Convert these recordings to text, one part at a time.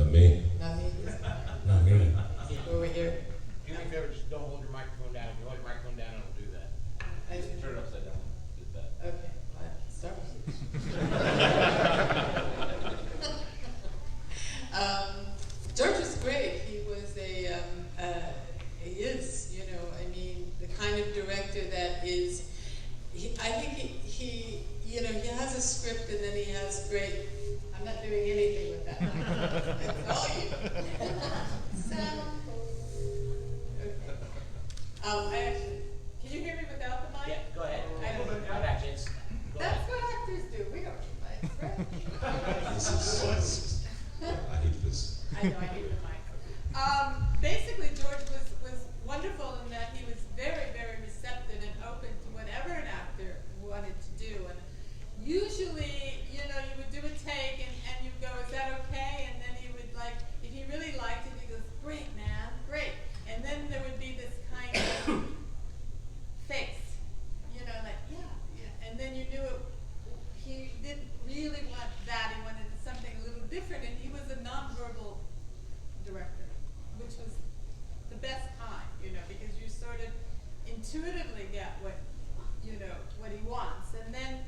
Not me. Not me. Not me. Over here. Do me a favor, just don't hold your microphone down. If you hold your microphone down, it'll do that. I- Turn it upside down. Did that. Okay, well, I can start. George was great. He was he is, you know, I mean, the kind of director that is, I think he, you know, he has a script and then he has great, I'm not doing anything with that. I call you. So, okay. I actually, can you hear me without the mic? Yeah, go ahead. I don't know. I got you. Go ahead. That's what actors do. We don't need mics, right? This is, I hate this. I know, I hate the mic. Basically, George was wonderful in that he was very, very receptive and open to whatever an actor wanted to do. And usually, you know, you would do a take and you'd go, is that okay? And then he would like, if he really liked it, he goes, great, man, great. And then there would be this kind of face, you know, like, yeah. And then you knew he didn't really want that. He wanted something a little different. And he was a nonverbal director, which was the best kind, you know, because you sort of intuitively get what, you know, what he wants. And then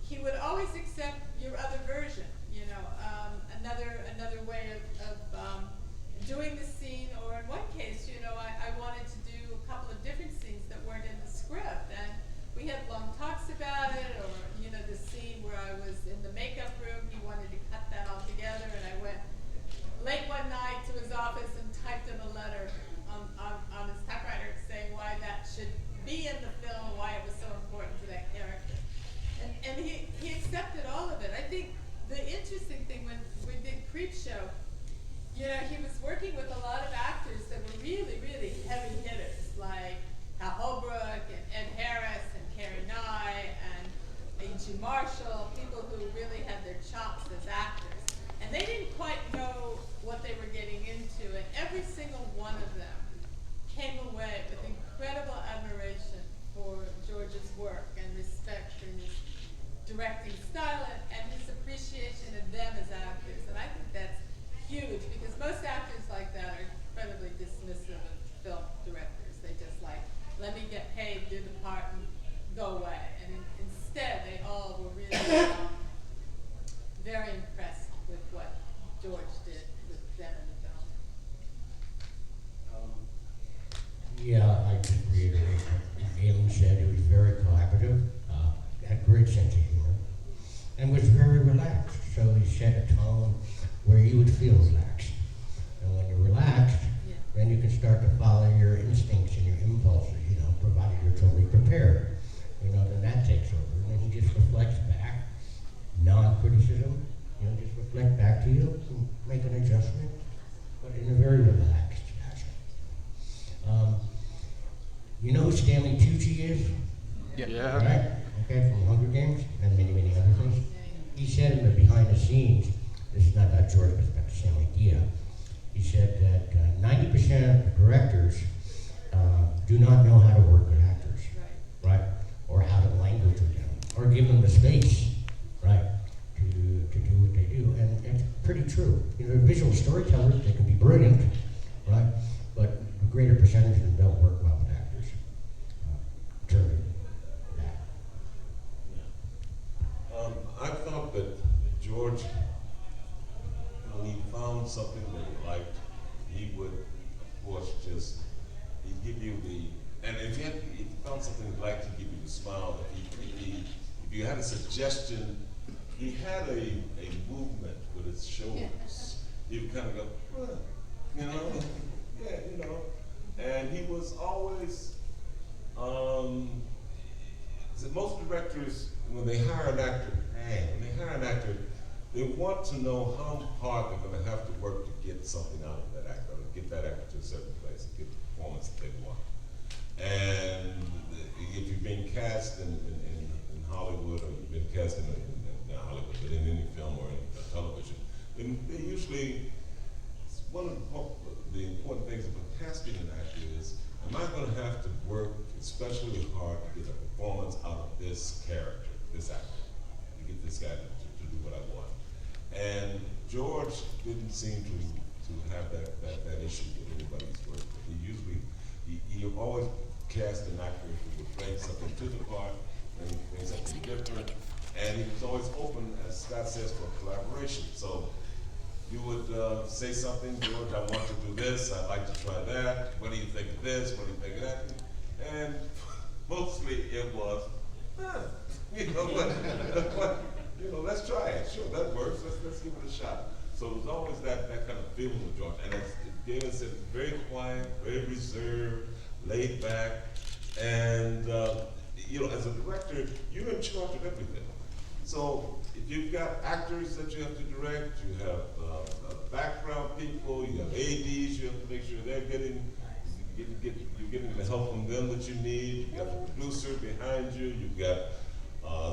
he would always accept your other version, you know, another way of doing the scene, or in one case, you know, I wanted to do a couple of different scenes that weren't in the script, and we had long talks about it, or, you know, the scene where I was in the makeup room, he wanted to cut that all together, and I went late one night to his office and typed him a letter on his typewriter saying why that should be in the film, why it was so important to that character. And he accepted all of it. I think the interesting thing when we did Creepshow, you know, he was working with a lot of actors that were really, really heavy hitters, like Hal Holbrook and Ed Harris and Carrie Nye and A.G. Marshall, people who really had their chops as actors. And they didn't quite know what they were getting into, and every single one of them came away with incredible admiration for George's work and respect for his directing style and his appreciation of them as actors. And I think that's huge, because most actors like that are incredibly dismissive of film directors. They just like, let me get paid, do the part, and go away. And instead, they all were really very impressed with what George did with them in the film. Yeah, I just reiterate what Galen said. It was very collaborative, had a great sense of humor, and was very relaxed. So he set a tone where you would feel relaxed. And when you're relaxed, then you can start to follow your instincts and your impulses, you know, provided you're totally prepared. You know, then that takes over. And then he just reflects back, non-criticism, you know, just reflect back to you and make an adjustment, but in a very relaxed fashion. You know who Stanley Tucci is? Yeah. Right? Okay, from Hunger Games and many, many other things. He said in the behind the scenes, this is not about George, but it's about the same idea. He said that 90% of directors do not know how to work with actors, right? Or how to language with them, or give them the space, right, to do what they do. And it's pretty true. You know, visual storytellers, they can be brilliant, right? But a greater percentage of them don't work well with actors. In terms of that. I thought that George, when he found something that he liked, he would, of course, he'd give you and if he found something he liked, he'd give you the smile. If you had a suggestion, he had a movement with his shoulders. He would kind of go, huh, you know, yeah, you know. And he was always, most directors, when they hire an actor, they want to know how hard they're going to have to work to get something out of that actor, to get that actor to a certain place, to get the performance that they want. And if you've been cast in Hollywood, or you've been cast in not Hollywood, but in any film or any television, then they usually, one of the important things about casting an actor is, am I going to have to work especially hard to get a performance out of this character, this actor, to get this guy to do what I want? And George didn't seem to have that issue with anybody's work. He always cast an actor who would bring something to the part, bring something different, and he was always open, as Scott says, for collaboration. So you would say something, George, I want to do this, I'd like to try that, what do you think of this, what do you think of that? And mostly it was, let's try it, sure, that works, let's give it a shot. So it was always that kind of feeling with George, and as David said, very quiet, very reserved, laid back, and as a director, you're in charge of everything. So if you've got actors that you have to direct, you have background people, you have ADs, you have to make sure they're you're getting the help from them that you need. You've got the producer behind you. You've got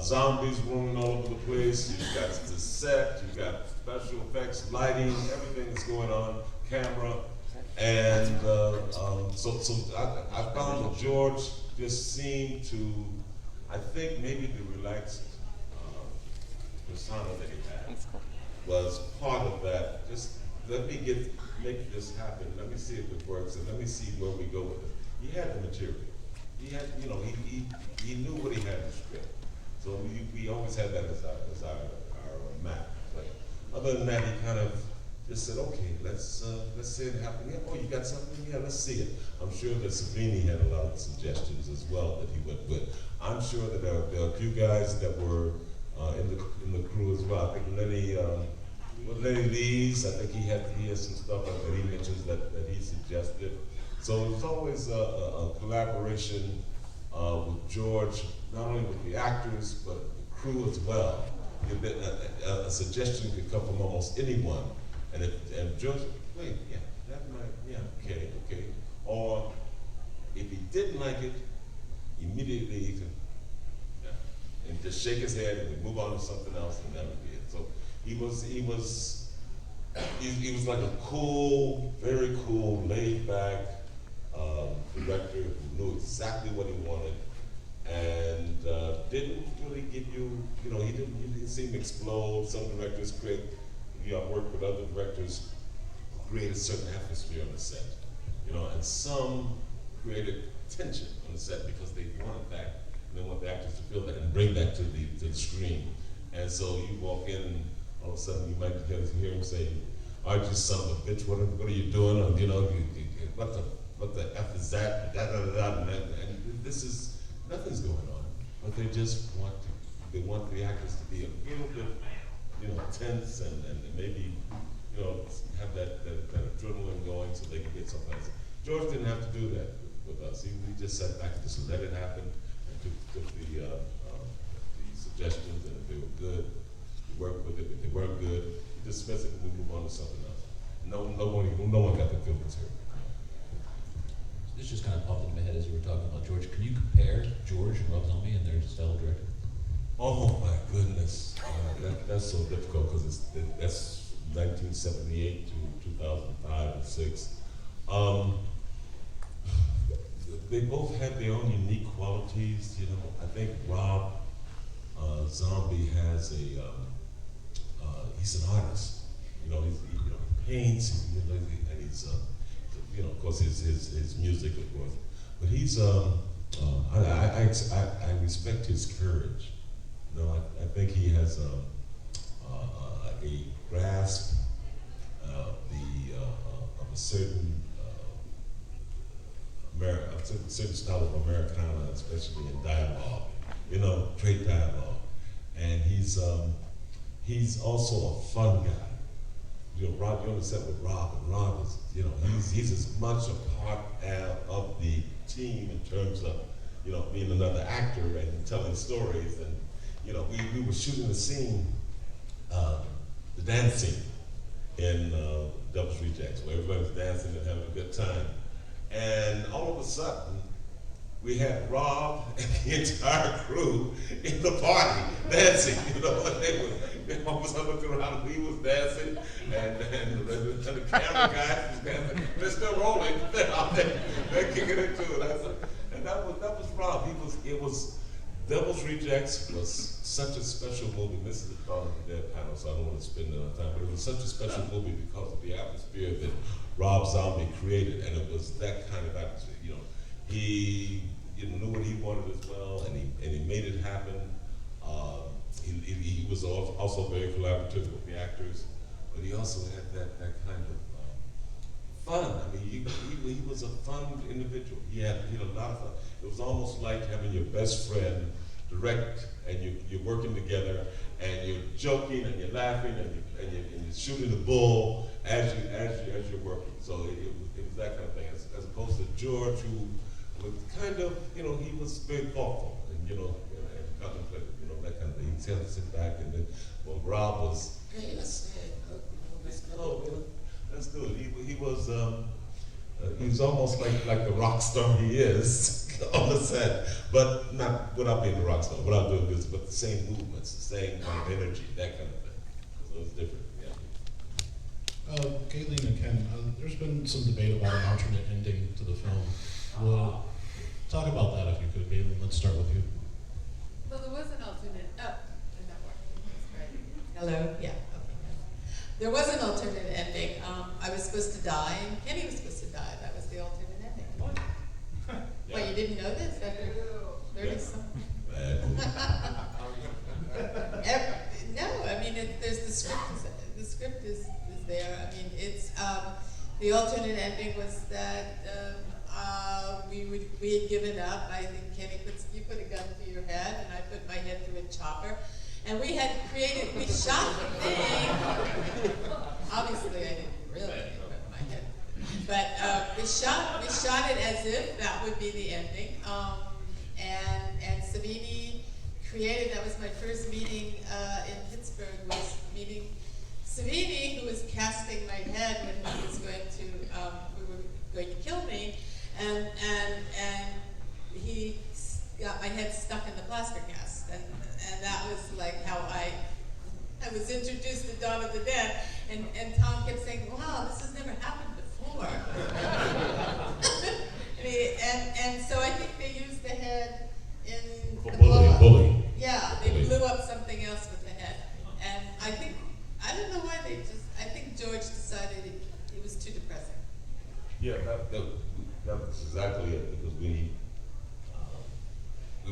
zombies roaming all over the place. You've got the set. You've got special effects, lighting, everything that's going on, camera, and so I found that George just seemed to, I think maybe the relaxed persona that he had was part of that. Just let me make this happen. Let me see if it works, and let me see where we go with it. He had the material. He had, he knew what he had in the script. So we always had that as our map. But other than that, he kind of just said, okay, let's see it happen. Yeah, oh, you got something? Yeah, let's see it. I'm sure that Savini had a lot of suggestions as well that he went with. I'm sure that there are a few guys that were in the crew as well. I think Lenny Lees, I think he has some stuff that he mentions that he suggested. So it was always a collaboration with George, not only with the actors, but the crew as well. A suggestion could come from almost anyone. And George, wait, yeah, that might, yeah, okay. Or if he didn't like it, immediately he could, and just shake his head and move on to something else, and that would be it. So he was like a cool, very cool, laid back director who knew exactly what he wanted, and didn't really give you, he didn't seem to explode. Some directors I've worked with other directors who created a certain atmosphere on the set, and some created tension on the set because they wanted that. They want the actors to feel that and bring that to the screen. And so you walk in, and all of a sudden you might hear him say, "Aren't you son of a bitch? What are you doing?" Or, what the F is that? And this is, nothing's going on. But they just want the actors to be a little bit, tense and maybe, have that adrenaline going so they can get something else. George didn't have to do that with us. He just sat back and just let it happen. Took the suggestions, and if they were good, we worked with it. If they weren't good, we dismiss it and we move on to something else. No one got the feelings here. This just kind of popped into my head as you were talking about George. Can you compare George and Rob Zombie and their style of directing? Oh my goodness, that's so difficult because that's 1978 to 2005 and 6. They both had their own unique qualities. I think Rob Zombie has he's an artist. He paints. And he's of course his music, of course. But he's I respect his courage. I think he has a grasp of a certain certain style of Americana, especially in dialogue, great dialogue. And he's also a fun guy. Rob, you're on the set with Rob, and Rob is, he's as much a part of the team in terms of, being another actor and telling stories. And, we were shooting the scene, the dance scene in Devil's Rejects, where everybody's dancing and having a good time. And all of a sudden, we had Rob and the entire crew in the party dancing. They all of a sudden looked around and he was dancing, and the camera guys was dancing. They're still rolling. They're out there. They're kicking it too. And that was Rob. It was Devil's Rejects was such a special movie. This is the Dawn of the Dead panel, so I don't want to spend enough time, but it was such a special movie because of the atmosphere that Rob Zombie created, and it was that kind of atmosphere. You know, he knew what he wanted as well, and he made it happen. He was also very collaborative with the actors, but he also had that kind of fun. I mean, he was a fun individual. He had a lot of fun. It was almost like having your best friend direct, and you're working together, and you're joking, and you're laughing, and you're shooting the bull as you're working. So it was that kind of thing, as opposed to George, who was kind of, he was very thoughtful, and and contemplative, that kind of thing. He'd have to sit back, and then when Rob was, hey, let's go, let's do it. He was almost like the rock star he is on the set, but not without being the rock star, without doing this, but the same movements, the same kind of energy, that kind of thing. So it's different, yeah. Kayleen and Ken, there's been some debate about an alternate ending to the film. Well, talk about that if you could, Kayleen. Let's start with you. Well, there was an alternate. Oh, did that work? That's great. Hello? Yeah. Okay. There was an alternate ending. I was supposed to die, and Kenny was supposed to die. That was the alternate ending. What? Yeah. Well, you didn't know this after 30 something? No, I mean, there's the script. The script is there. I mean, it's the alternate ending was that we had given up. I think Kenny you put a gun to your head, and I put my head through a chopper, and we shot the thing. Obviously, I didn't really put my head, but we shot it as if that would be the ending. And Savini created. That was my first meeting in Pittsburgh. Was meeting Savini, who was casting my head when he was going to we were going to kill me, and he got my head stuck in the plaster cast, and that was like how I was introduced to Dawn of the Dead, and Tom kept saying, "Wow, this has never happened before." and so I think they used the head in the Bully. Yeah, they blew up something else with the head, and I don't know why I think George decided it was too depressing. Yeah, that was exactly it, because we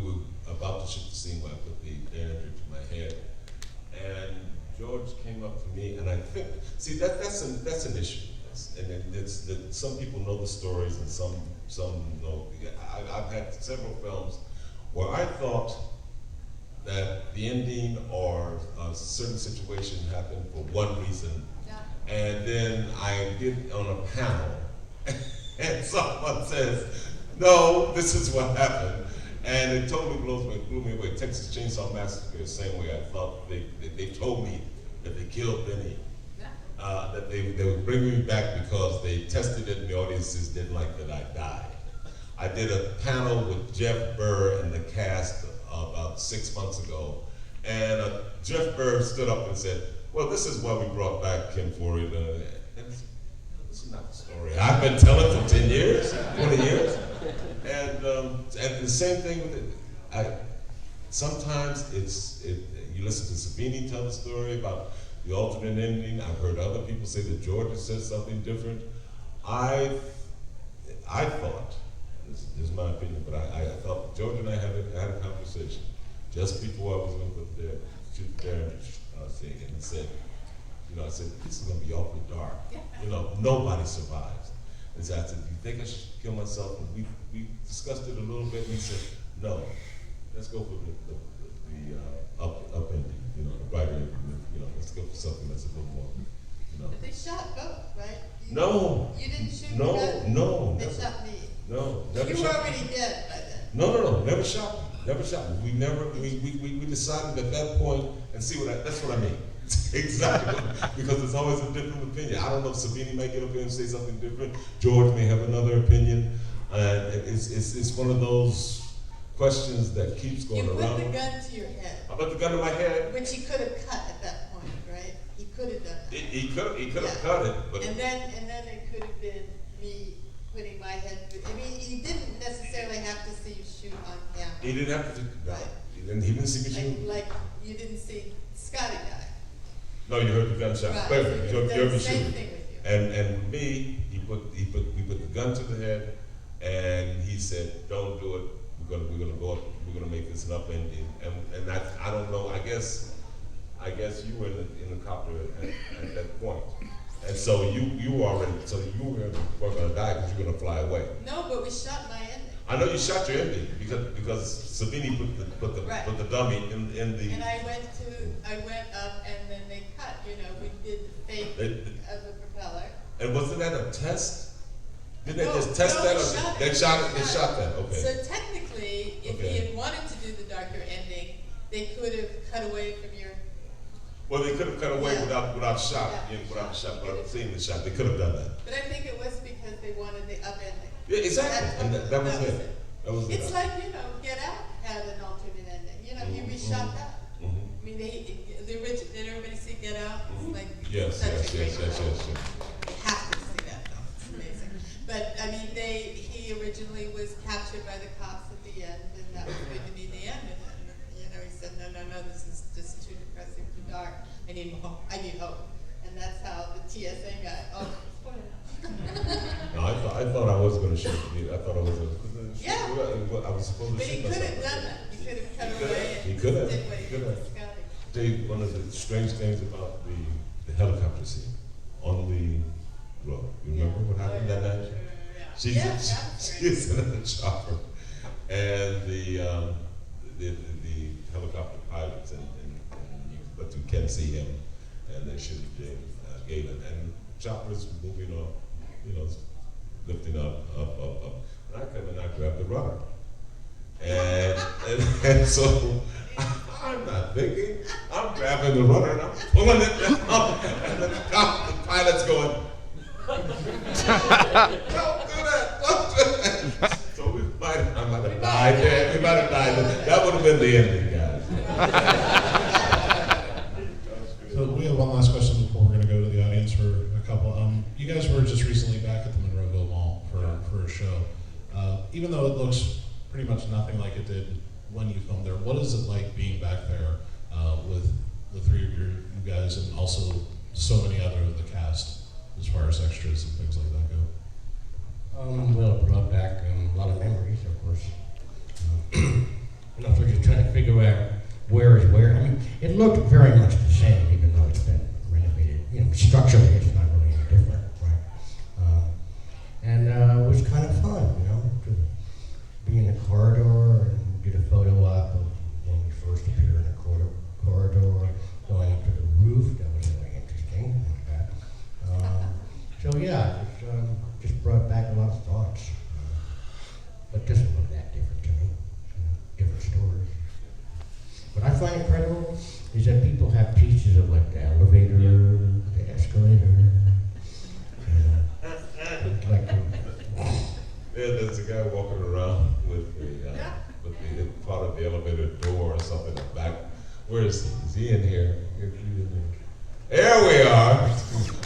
were about to shoot the scene where I put the energy to my head, and George came up to me, and I think, see, that's an issue, and it's that some people know the stories, and some know. I've had several films where I thought that the ending or a certain situation happened for one reason, and then I get on a panel, and someone says, "No, this is what happened," and it totally blew me away. Texas Chainsaw Massacre, the same way. I thought they told me that they killed Benny, that they would bring me back because they tested it and the audiences didn't like that I died. I did a panel with Jeff Burr and the cast about 6 months ago, and Jeff Burr stood up and said, "Well, this is why we brought back Kim Ford." And this is not the story I've been telling for 10 years, 20 years. And the same thing with it. Sometimes you listen to Savini tell the story about the alternate ending. I've heard other people say that George has said something different. I thought, this is my opinion, but I thought George and I had a conversation just before I was going to shoot there scene, and he said, I said, "This is going to be awfully dark. Nobody survives." And so I said, "Do you think I should kill myself?" And we discussed it a little bit, and he said, "No, let's go for the up ending, the brighter ending. Let's go for something that's a little more, But they shot both, right? No. You didn't shoot No, the guy? no, They never. shot me. No, never You were shot me. already dead by then. No, never shot me. Never shot me. We decided at that point, and see that's what I mean. Exactly. Because there's always a different opinion. I don't know if Savini may get up here and say something different. George may have another opinion. It's one of those questions that keeps going You around. put the gun to your head, I put the gun to my head. which he could have cut at that point, right? He could have done that. He could have Yeah. cut it, but And then it could have been me putting my head through. I mean, he didn't necessarily have to see you shoot on camera. he didn't have to. Right. he didn't see what you. Like you didn't see Scotty die. No, you heard the gunshot. Right. Perfect. So You he heard did me the same shoot. thing with you. And me, we put the gun to the head, and he said, "Don't do it. We're gonna go up. We're gonna make this an upending." And I don't know. I guess you were in the copter at that point, and so you were gonna die because you were gonna fly away. No, but we shot my ending. I know you shot your ending because Savini put the dummy in the. And I went up and then they cut, we did the fake of the propeller. And wasn't that a test? Didn't they No, just test no, that? we Or shot they it. shot it. We They shot shot that. Okay. So technically, if Okay. he had wanted to do the darker ending, they could have cut away from your, Well, they could have cut away Yeah. without shot. Yeah. Without seeing the shot, they could have done that. but I think it was because they wanted the upending. Yeah, exactly. And that was it. That was It's it. like, Get Out had an alternate ending, he reshot that. Mhm. I mean, the original, did everybody see Get Out? It's like Yes, such yes, a great yes, yes, film. yes, yes. You have to see that film, it's amazing. But, I mean, he originally was captured by the cops at the end, and that was going to be the end. And then, he said, no, this is just too depressing, too dark. I need hope. And that's how the TSA guy, No, I thought I was going to shoot. I thought I was going to. Yeah. I was supposed to But shoot he could myself. have done that. He could have cut He could away have. He and could have. did what He he could did have. with Scotty. Dave, one of the strange things about the helicopter scene on the road. You remember what happened that night? She's in the chopper, and the helicopter pilots but you can't see him, and they shoot Galen, and chopper's moving up, lifting up. And I come and I grab the rudder, and so I'm not thinking, I'm grabbing the rudder and I'm pulling it down, and the pilot's going, don't do that. So I might have died there. We might have died there. That would have been the ending, guys. So we have one last question before we're going to go to the audience for a couple. You guys were just recently back at the Monroeville Mall for a show. Even though it looks pretty much nothing like it did when you filmed there, what is it like being back there with the three of you guys and also so many other of the cast as far as extras and things like that go? Well, it brought back a lot of memories, of course. And also just trying to figure out where is where. I mean, it looked very much the same, even though it's been renovated. Structurally, it's not really any different, right? And it was kind of fun, to be in the corridor and get a photo op of when we first appeared in the corridor, going up to the roof. That was really interesting. Like that. So yeah, it just brought back a lot of thoughts. But it doesn't look that different to me. Different stories. What I find incredible is that people have pieces of like the elevator, the escalator. There's a guy walking around with the part of the elevator door or something in the back. Where is he? Is he in here? There we are.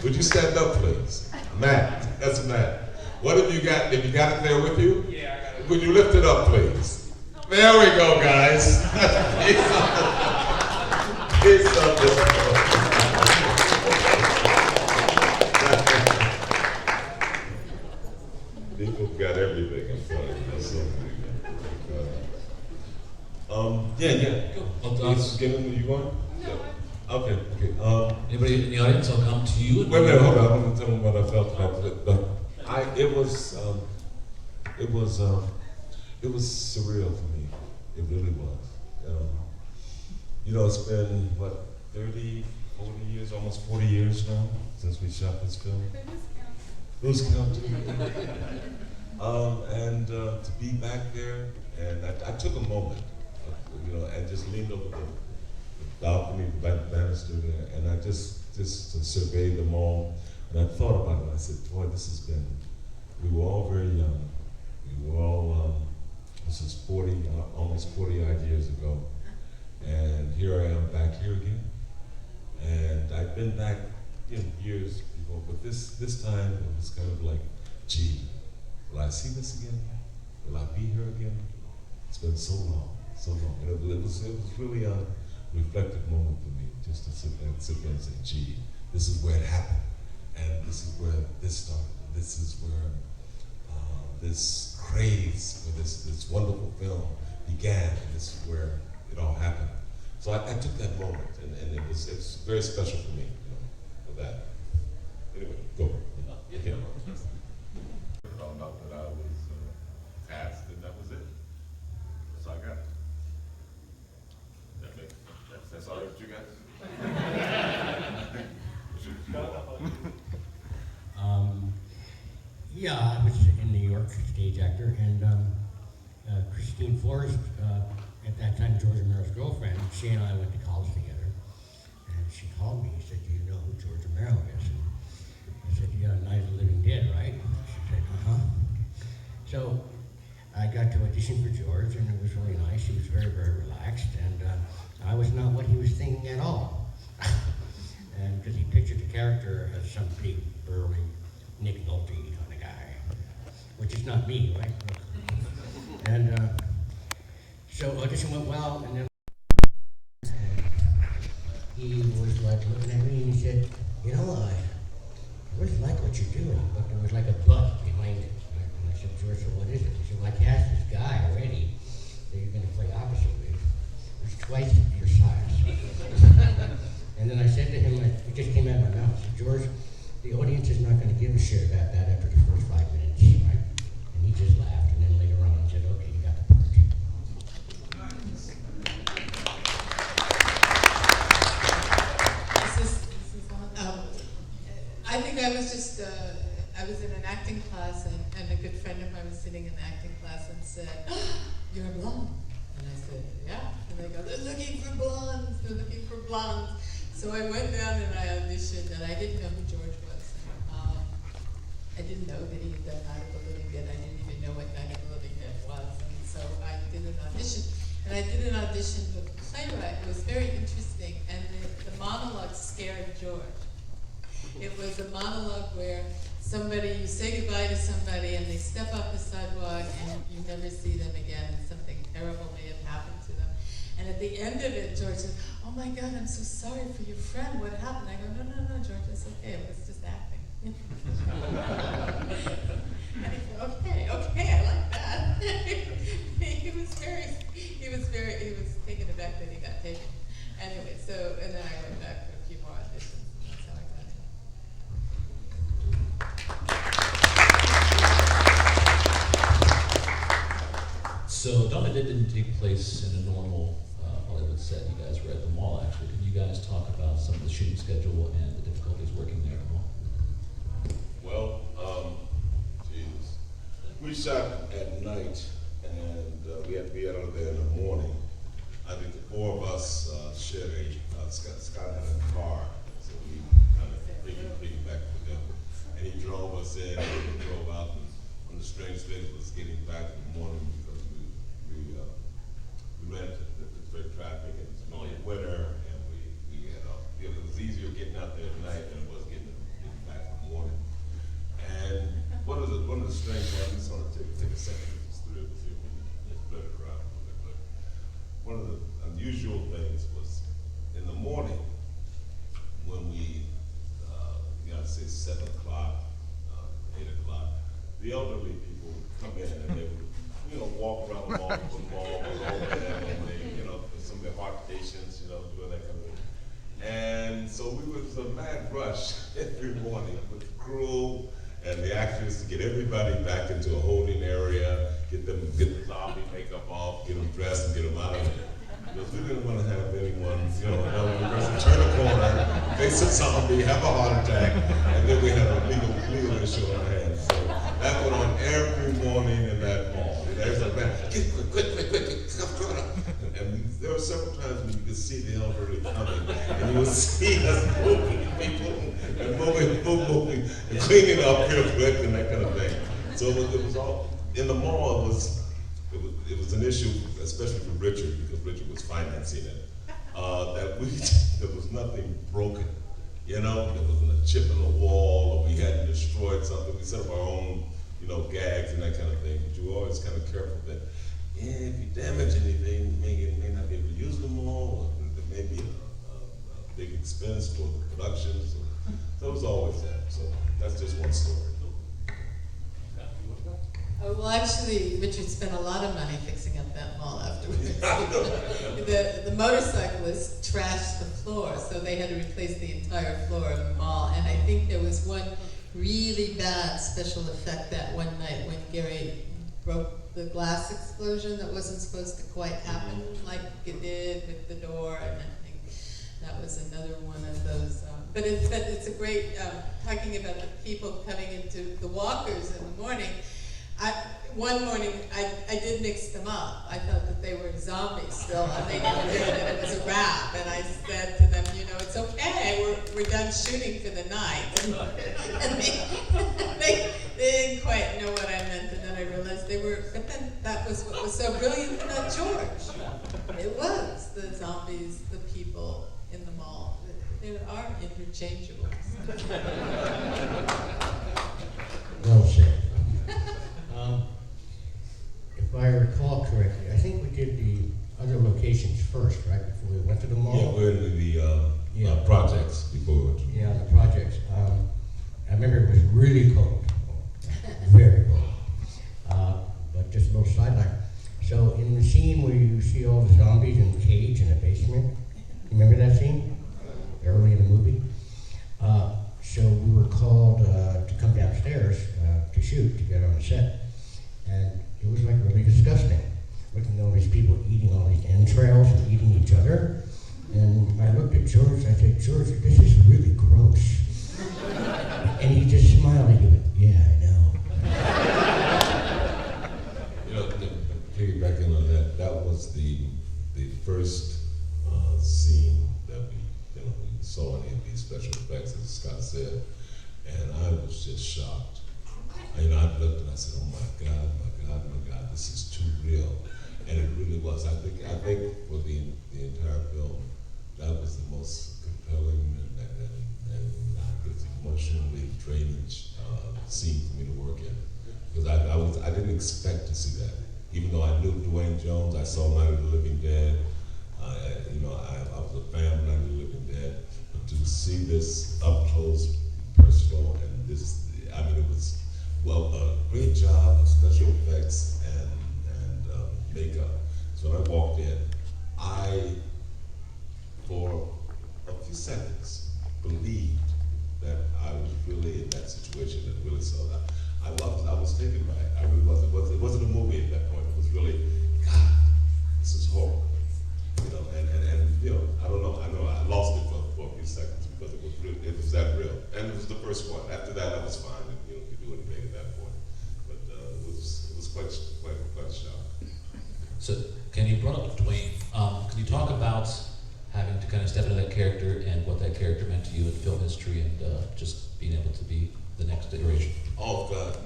Would you stand up, please? Matt, that's Matt. What have you got? Have you got it there with you? Yeah, I got it. Would you lift it up, please? There we go, guys. Here's something. People got everything in front of them. So, yeah. Go. Let's get into you going? Yeah. Okay. Anybody in the audience? I'll come to you. Wait a minute, hold on. I'm gonna tell them what I felt about it. It was surreal for me. It really was. It's been what 30, 40 years, almost 40 years now since we shot this film. Who's counting? And to be back there, and I took a moment, and just leaned over the balcony, the banister there, and I just to survey them all, and I thought about it, and I said, boy, we were all very young. We were all, this is almost 40 odd years ago, and here I am back here again, and I've been back, years before, but this time it was kind of like, gee, will I see this again? Will I be here again? It's been so long. so long. And it was really a reflective moment for me, just to sit there and say, gee, this is where it happened, and this is where this started, and this is where this craze for this wonderful film began, and this is where it all happened. So I took that moment, and it's very special for me, for that. Anyway, go. Yeah. Found out that I was asked, and that was it. That's all I got. That's all that you guys. Yeah, I was in New York, stage actor, and Christine Forrest, at that time George Romero's girlfriend, she and I went to college together, and she called me and said, "Do you know who George Romero is?" And I said, "Yeah, Night of the Living Dead, right?" She said, "Uh-huh." So I got to audition for George, and it was really nice. He was very, very relaxed, and I was not what he was thinking at all. And because he pictured the character as some big, burly, Nick Nolte kind of guy, which is not me, right? And so audition went well, and then he was like looking at me and he said, "You know, I really like what you're doing," but there was like a but behind it. And I said, "George, so what is it?" He said, "Well, I cast this guy already that you're going to play opposite with. He's twice your size." And then I said to him, it just came out of my mouth, I said, "George, the audience is not going to give a shit about that after the first 5 minutes, right?" And he just laughed, and then later on he said, "Okay, you got the part." I think I was just, I was in an acting class, and a good friend of mine was sitting in the acting class and said, "Oh, you're blonde." And I said, "Yeah." And they go, "They're looking for blondes, they're looking for blondes." So I went down and I auditioned, and I didn't know who George was. I didn't know that he had done Night of the Living Dead. I didn't even know what Night of the Living Dead was. And so I did an audition. And I did an audition with the playwright. It was very interesting. And the monologue scared George. It was a monologue where you say goodbye to somebody and they step off the sidewalk and you never see them again, and something terrible may have happened to them. And at the end of it, George said, "Oh my God, I'm so sorry for your friend. What happened?" I go, No, George, it's okay. It was just acting." And he said, okay, I like that. he was taken aback that he got taken. Anyway, and then I went back for a few more auditions, and that's how I got it. So Dawn of the Dead didn't take place in a normal Hollywood set. You guys were at the mall, actually. Can you guys talk about some of the shooting schedule and the difficulties working there at the mall? Well, Jesus. We shot at night, and we had to be out of there in the morning. I think the four of us shared Scott had a car, so we kind of piggybacked with him. And he drove us in, and we drove out, and one of the strange things was getting back in the morning because we ran into the traffic, and it's only winter, and it was easier getting out there at night than it was getting back in the morning. And one of the strange ones, I just want to take a second, just three of us here, we split it around a little bit. One of the unusual things was in the morning when we, say 7 o'clock, 8 o'clock, the elderly people would come in and they would, walk around the mall, put them all over them, and they, some of their heart patients, doing that kind of thing. And so we was a mad rush every morning with the crew and the actors to get everybody back into a holding area, get the zombie makeup off, get them dressed, and get them out of there. Because we didn't want to have anyone, turn a corner, face a zombie, have a heart attack, and then we had a legal issue on our hands. So that went on every morning in that mall. And there's a man, quick, come on. And there were several times when you could see the elderly coming, and you would see us moving people, and moving, and cleaning up real quick, and that kind of thing. So it was all, in the mall, it was an issue, especially for Richard, because Richard was financing it, that there was nothing broken. There wasn't a chip in the wall, or we hadn't destroyed something. We set up our own, gags and that kind of thing. But you were always kind of careful that if you damage anything, you may not be able to use them all, or there may be a big expense for the production. So it was always that. So that's just one story. Oh, well, actually, Richard spent a lot of money fixing up that mall afterwards. The motorcyclists trashed the floor, so they had to replace the entire floor of the mall. And I think there was one really bad special effect that one night when Gary broke the glass explosion that wasn't supposed to quite happen like it did with the door, and I think that was another one of those. But it's a great, talking about the people coming into the walkers in the morning. One morning, I did mix them up. I thought that they were zombies still, and they didn't know that it was a wrap. And I said to them, it's okay, we're done shooting for the night. And they didn't quite know what I meant, and then I realized they were, but then that was what was so brilliant about George. It was the zombies, the people in the mall. They are interchangeable. Well said. If I recall correctly, I think we did the other locations first, right, before we went to the mall? Yeah, we're in the projects before we went to Yeah, the projects. I remember it was really cold, very cold, but just a little sideline. So in the scene where you see all the zombies in the cage in the basement, remember that scene? Early in the movie? So we were called to come downstairs to shoot, to get on the set. And it was like really disgusting, looking at all these people eating all these entrails and eating each other. And I looked at George, I said, George, this is really gross. And he just smiled and he went, yeah, I know. Piggybacking on that, that was the first scene that we saw any of these special effects, as Scott said, and I was just shocked. I looked and I said, oh my God, this is too real. And it really was. I think for the entire film, that was the most compelling and I guess emotionally draining scene for me to work in. Because I didn't expect to see that. Even though I knew Dwayne Jones, I saw Night of the Living Dead. I was a fan of Night of the Living Dead. But to see this up close, personal, and this, it was, a great job of special effects and makeup. So when I walked in, I, for a few seconds, believed that I was really in that situation and really saw that. I was taken by it. I really was. It wasn't a movie at that point. It was really, God, this is horrible. I don't know. I know I lost it for a few seconds because it was that real. And it was the first one. After that, I was fine. You could do anything at that point. But it was quite a shock. So, can you brought up Dwayne? Can you talk about having to kind of step into that character and what that character meant to you in film history and just being able to be the next iteration? Oh God,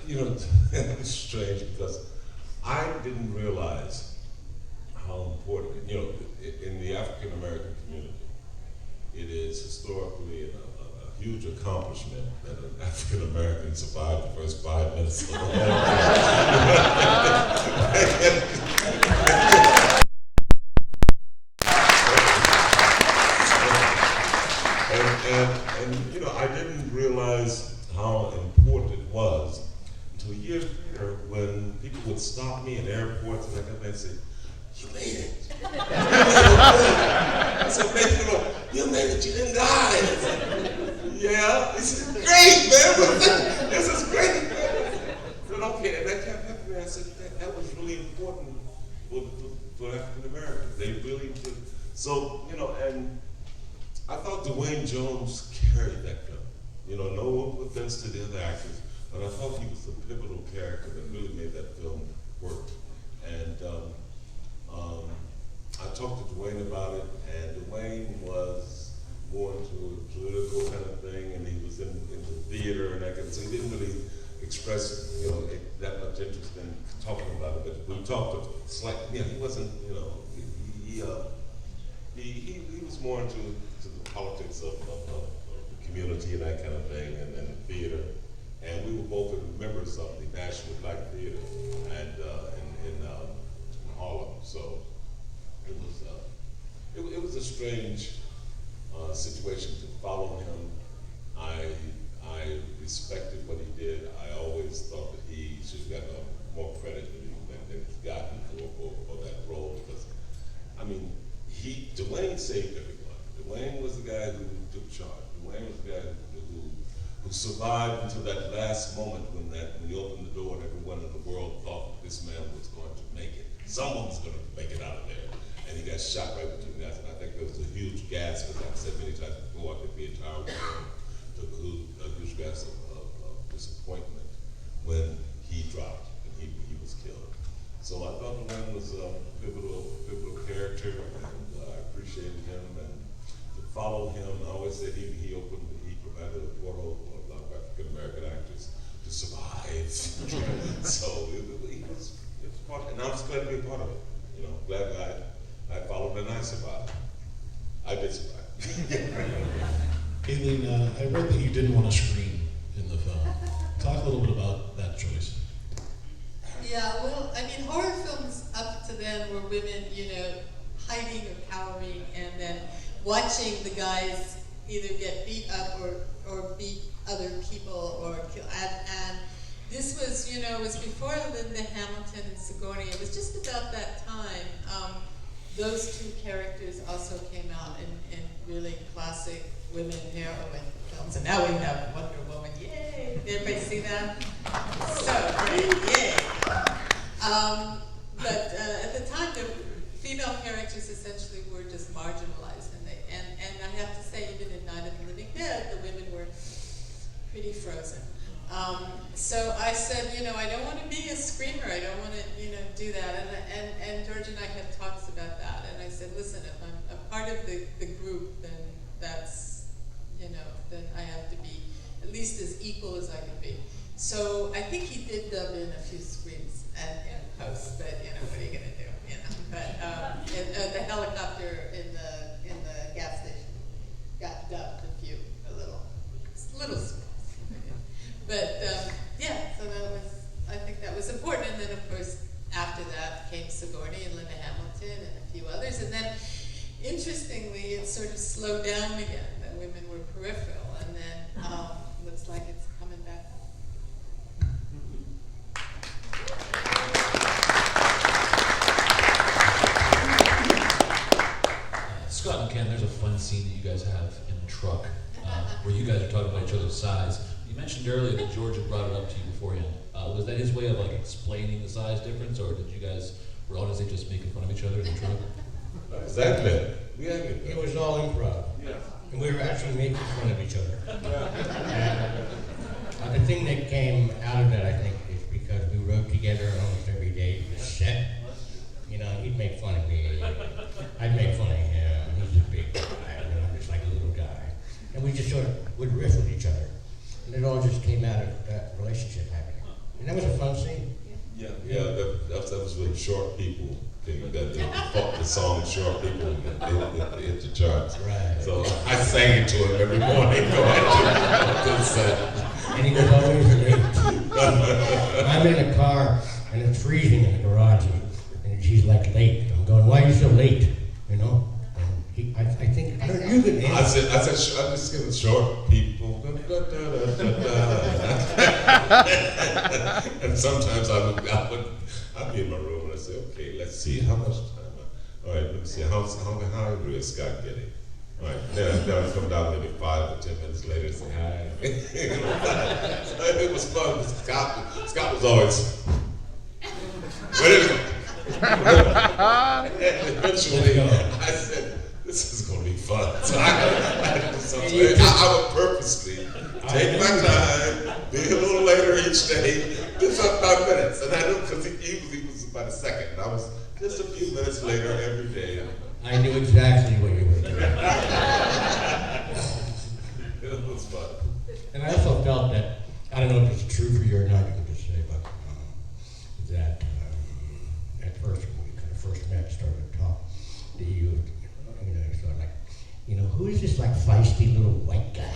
it's strange because I didn't realize how important, in the African American community, it is historically a huge accomplishment that an African American survived the first 5 minutes of the movie. And I didn't realize how important it was until years later when people would stop me in airports and and say, "You made it." I said, "Man, you made it. You didn't die." I said, "Yeah." He said, "Great, man. This is great." I said, "Okay," and that kept happening. I said, "That was really important for African Americans. They really did." So, and I thought Dwayne Jones carried that film. No offense to the other actors, but I thought he was the pivotal character that really made that film work. And I talked to Dwayne about it, and Dwayne was more into a political kind of thing, and he was into theater and that kind of thing. So he didn't really express, that much interest in talking about it. But we talked slightly. He wasn't, he was more into the politics of the community and that kind of thing, and then the theater. and we were both members of the National Black Theater and in Harlem. So it was a strange situation to follow him. I respected what he did. I always thought that he should have gotten more credit than he's gotten for that role, because I mean, Dwayne saved everyone. Dwayne was the guy who took charge. Dwayne was the guy who survived until that last moment when he opened the door and everyone in the world thought that this man was going to make it. Someone was going to make it out of there. And he got shot right between the eyes. And I think there was a huge gasp, as I've said many times before, I think the entire world took a huge gasp of disappointment when he dropped and he was killed. So I thought Dwayne was a pivotal character, and I appreciated him. And to follow him, I always said he provided a portal for a lot of African American actors to survive. So he was part, and I was glad to be a part of it. You know, glad I followed and I survived. I did survive. Aileen, I read that you didn't want to scream in the film. Talk a little bit about that choice. Yeah, well, I mean, horror films up to then were women, you know, hiding or cowering, and then watching the guys either get beat up or beat other people or kill. And this was, you know, it was before Linda Hamilton and Sigourney. It was just about that time. Those two characters also came out in really classic women heroine films. And now we have Wonder Woman. Yay! Did everybody see that? So great! Yay! But at the time, the female characters essentially were just marginalized, and I have to say, even in Night of the Living Dead, the women were pretty frozen. So I said, you know, I don't want to be a screamer. I don't want to, you know, do that. And George and I had talks about that. And I said, listen, if I'm a part of the group, then that's, you know, then I have to be at least as equal as I can be. So I think he did dub in a few screams in post, but you know, what are you gonna do? You know, but the helicopter in the gas station got dubbed a little screams. But yeah, so I think that was important. And then of course after that came Sigourney and Linda Hamilton and a few others. And then interestingly, it sort of slowed down again. That women were peripheral, and then looks like it's coming back. Scott and Ken, there's a fun scene that you guys have in the truck where you guys are talking about each other's size. You mentioned earlier that George had brought it up to you beforehand. Was that his way of like explaining the size difference, or did you guys were honestly just making fun of each other in the truck? Exactly. It was all improv. Yeah. And we were actually making fun of each other. And the thing that came out of that, I think, is because we rode together almost every day to the set. You know, he'd make fun of me. I'd make fun of him. He's a big guy, and I'm just like a little guy. And we just sort of would riff with each other. And it all just came out of that relationship happening. And that was a fun scene. Yeah, that was with Short People. The song Short People hit the charts. Right. So I sang it to him every morning. And he was always late. I'm in the car and it's freezing in the garage, and she's like late. I'm going, why are you so late? You know? And I think you could answer. I said, I'm just giving Short People. And sometimes I'd be in my room and I'd say, okay, let's see how much time. All right, let me see how hungry is Scott getting. All right, then I come down maybe 5 or 10 minutes later and say hi. It was fun. Scott was always, where did it go? And eventually, I said, this is going to be fun. So I would purposely take my time, be a little later each day, just up 5 minutes. And I knew because he was about a second, and I was just a few minutes later every day. I knew exactly what you were doing. It was fun. And I also felt that, I don't know if it's true for you or not, you can just say, but that at first, when we kind of first met, started to talk, that you sort of like, who is this like feisty little white guy?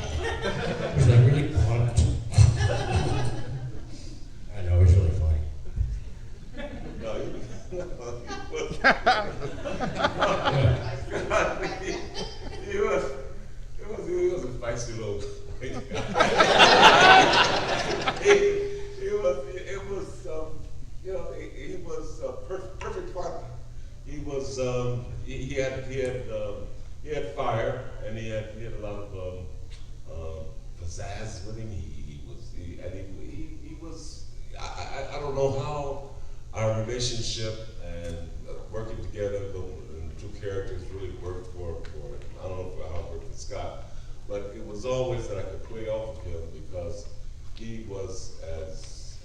He's like really blunt. feisty little white guy. He was a perfect partner. He was, he had fire, and he had a lot of pizzazz with him. I don't know how our relationship and working together, the two characters really worked for it. I don't know how it worked with Scott, but it was always that I could play off of him because he was as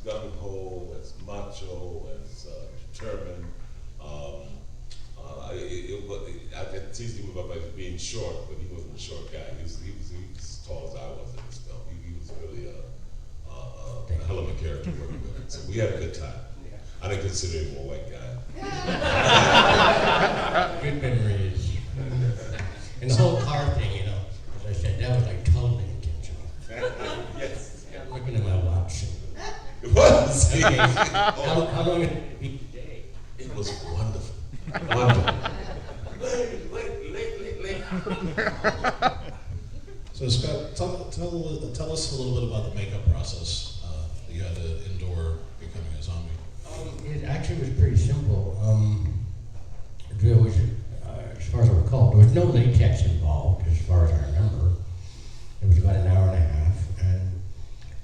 gung-ho, as macho, as determined. I teased him about being short, but he wasn't a short guy. He was as tall as I was in this film. He was really a hell of a character working with him. So we had a good time. I didn't consider him a white guy. Good memories. And the whole car thing, you know, as I said, that was like totally intentional. Yes. I'm looking at my watch. It was. Okay, how long did it be today? It was wonderful. Wonderful. Late. So Scott, tell us a little bit about the makeup process that you had to endure becoming a zombie. It actually was pretty simple. There was, as far as I recall, there was no latex involved, as far as I remember. It was about an hour and a half, and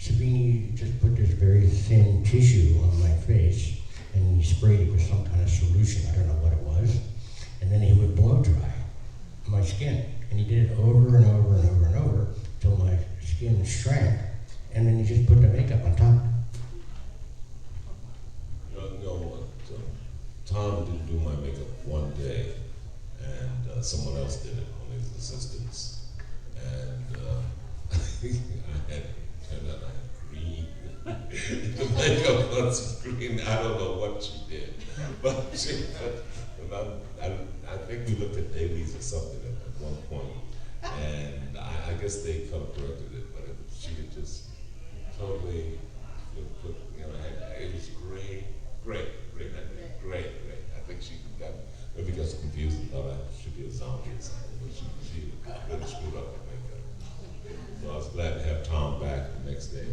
Savini just put this very thin tissue on my face, and he sprayed it with some kind of solution. I don't know what it was, and then he would blow dry my skin, and he did it over and over and over and over until my skin shrank, and then he just put the makeup on top. Tom didn't do my makeup one day, and someone else did it, one of his assistants. And I had turned out like green. The makeup was green. I don't know what she did, but I think we looked at dailies or something at one point, and I guess they color corrected it, but she had just totally put, it was great. I think she maybe got so confused and thought I should be a zombie or something, but she really screwed up the makeup. So I was glad to have Tom back the next day.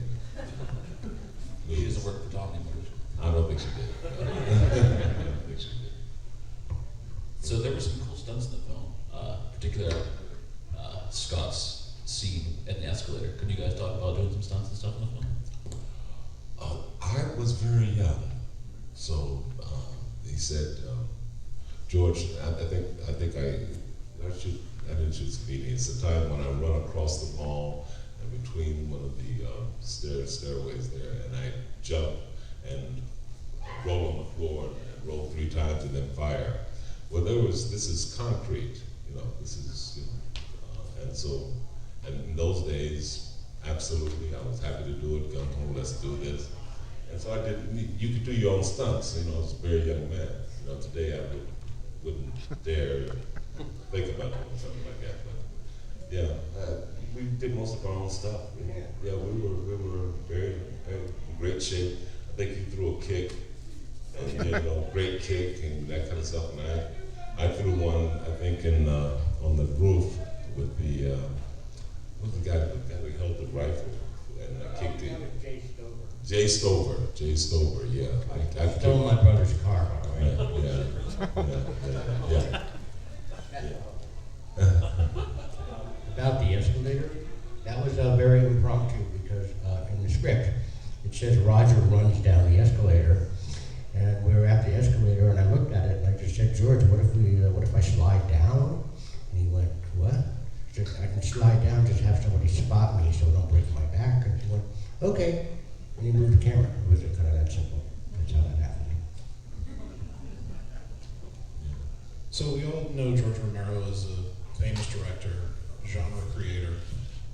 She doesn't work for Tom anymore, does she? I don't think she did. So there were some cool stunts in the film, particularly Scott's scene in the escalator. Could you guys talk about doing some stunts and stuff in the film? I was very young, so he said, George, I didn't shoot Savini. It's the time when I run across the mall and between one of the stairways there, and I jump and roll on the floor and roll 3 times and then fire. Well, this is concrete, and in those days, absolutely, I was happy to do it, gung ho, let's do this. And so I did, you could do your own stunts, I was a very young man. Today I wouldn't dare think about doing something like that, but yeah, we did most of our own stuff. Yeah, we were very, very in great shape. I think he threw a kick, and great kick and that kind of stuff. And I threw one, I think, on the roof with the who's the guy who held the rifle and I kicked it. Jay Stover, yeah. I Stole my brother's car, by the way. Yeah. About the escalator, that was very impromptu because in the script it says Roger runs down the escalator, and we were at the escalator, and I looked at it and I just said, George, what if I slide down? And he went, what? I said, I can slide down, just have somebody spot me so I don't break my back. And he went, okay. And he moved the camera. It was kind of that simple. That's how that happened. So we all know George Romero is a famous director, genre creator.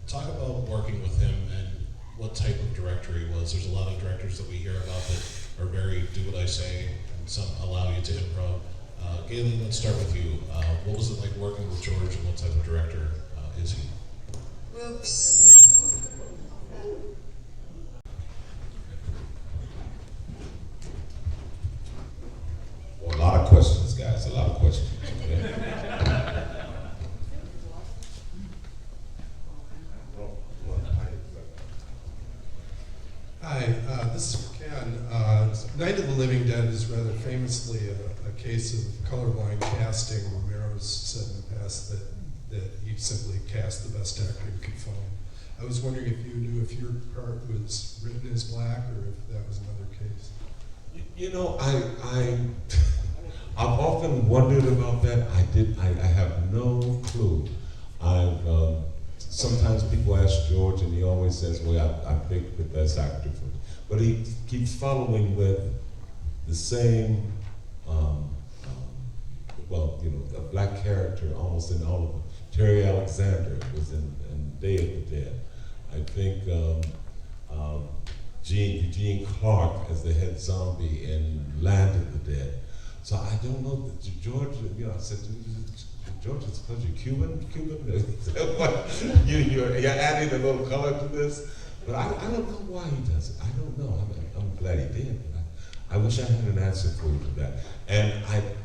Talk about working with him and what type of director he was. There's a lot of directors that we hear about that are very do what I say, and some allow you to improv. Galen, let's start with you. What was it like working with George, and what type of director is he? Oops. Well, a lot of questions, guys, a lot of questions. Okay? Hi, this is Ken. Night of the Living Dead is rather famously a case of colorblind casting. Romero's said in the past that he simply cast the best actor he could find. I was wondering if you knew if your part was written as black or if that was another case. You know, I've often wondered about that. I have no clue. Sometimes people ask George, and he always says, "Well, I picked the best actor for," but he keeps following with the same, a black character almost in all of them. Terry Alexander was in Day of the Dead. I think Gene Clark as the head zombie in Land of the Dead. So I don't know that George. I said, George, it's because you're Cuban. You're adding a little color to this, but I don't know why he does it. I don't know. I'm glad he did. But I wish I had an answer for you for that. And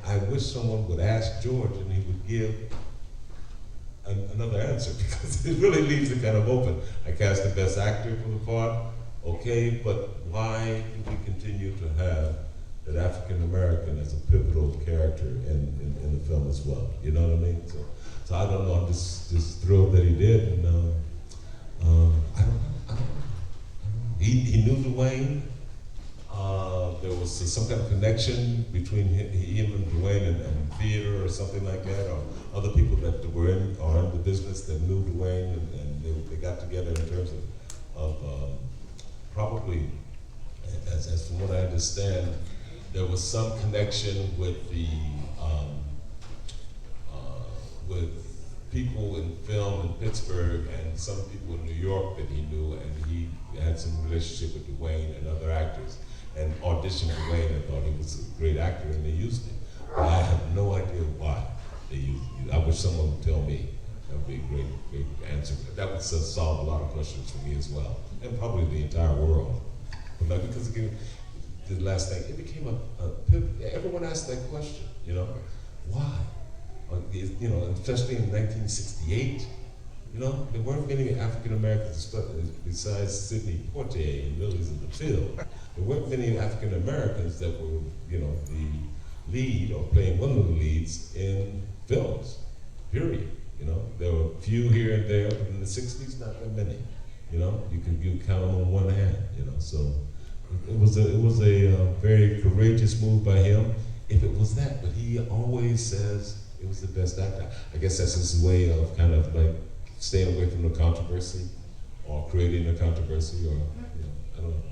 I wish someone would ask George and he would give another answer, because it really leaves it kind of open. I cast the best actor for the part, okay, but why do we continue to have that African American as a pivotal character in the film as well? You know what I mean? So I don't know. I'm just thrilled that he did, and I don't know. He knew Dwayne. There was some kind of connection between him and Dwayne and theater or something like that, or other people that were in the business that knew Dwayne, and they got together in terms of probably, as from what I understand, there was some connection with with people in film in Pittsburgh and some people in New York that he knew, and he had some relationship with Dwayne and other actors, and auditioned Dwayne and thought he was a great actor, and they used him. But I have no idea why they used him. I wish someone would tell me. That would be a great answer. That would solve a lot of questions for me as well, and probably the entire world. But because again, the last thing, it became everyone asked that question, why? Especially in 1968, there weren't many African Americans besides Sidney Poitier and Lilies of the Field. There weren't many African Americans that were, the lead or playing one of the leads in films, period. There were a few here and there, but in the 60s, not that many. You count them on one hand, so it was a very courageous move by him, if it was that, but he always says it was the best actor. I guess that's his way of kind of like staying away from the controversy, or creating a controversy, or, I don't know.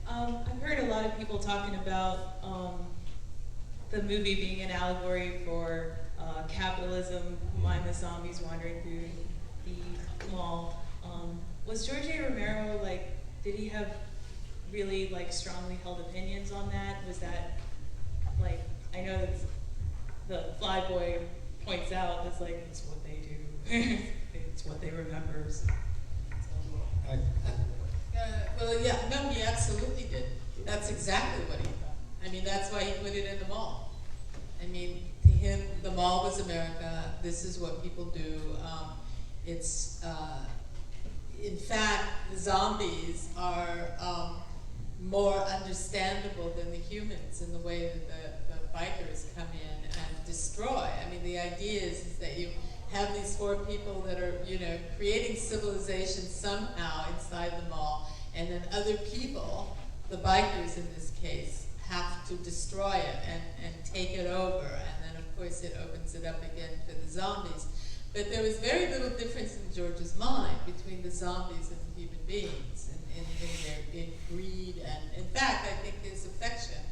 I've heard a lot of people talking about the movie being an allegory for capitalism, Mind the Zombies wandering through the mall. Was George A. Romero, did he have really strongly held opinions on that? Was that I know that the Flyboy points out it's it's what they do, it's what they remember. Well, yeah, no, he absolutely did. That's exactly what he thought. I mean, that's why he put it in the mall. I mean, to him, the mall was America. This is what people do. In fact, the zombies are more understandable than the humans in the way that the bikers come in and destroy. I mean, the idea is that you have these four people that are, creating civilization somehow inside the mall, and then other people, the bikers in this case, have to destroy it and take it over, and then of course it opens it up again for the zombies. But there was very little difference in George's mind between the zombies and the human beings in greed, and in fact, I think his affection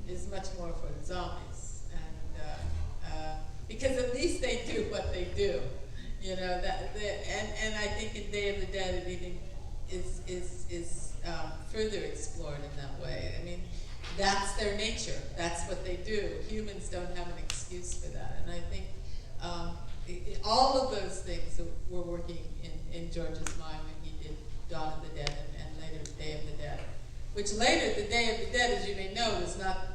is much more for the zombies, and because at least they do what they do, and I think in Day of the Dead it even is further explored in that way. I mean, that's their nature. That's what they do. Humans don't have an excuse for that, and I think all of those things were working in George's mind when he did Dawn of the Dead and later Day of the Dead. Which later, the Day of the Dead, as you may know,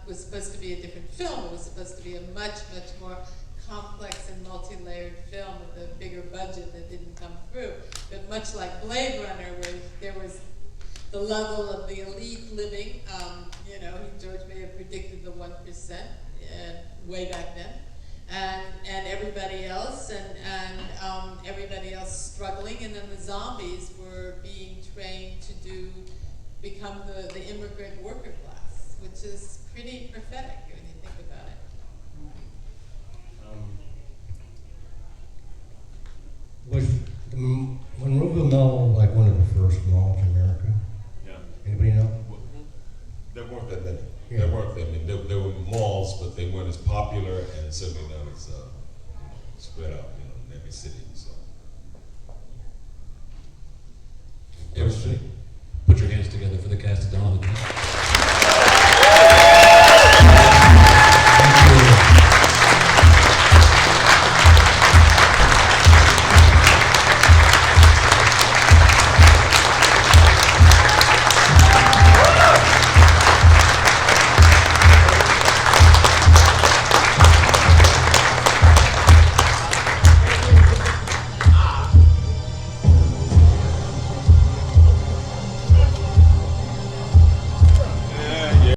was supposed to be a different film. It was supposed to be a much, much more complex and multi-layered film with a bigger budget that didn't come through. But much like Blade Runner, where there was the level of the elite living, you know, George may have predicted the 1% way back then, and everybody else, and everybody else struggling, and then the zombies were being trained to become the immigrant worker class, which is pretty prophetic when you think about it. Was the Monroeville Mall like one of the first malls in America? Yeah. Anybody know? There weren't that many. Yeah. There weren't that many. There were malls, but they weren't as popular, and so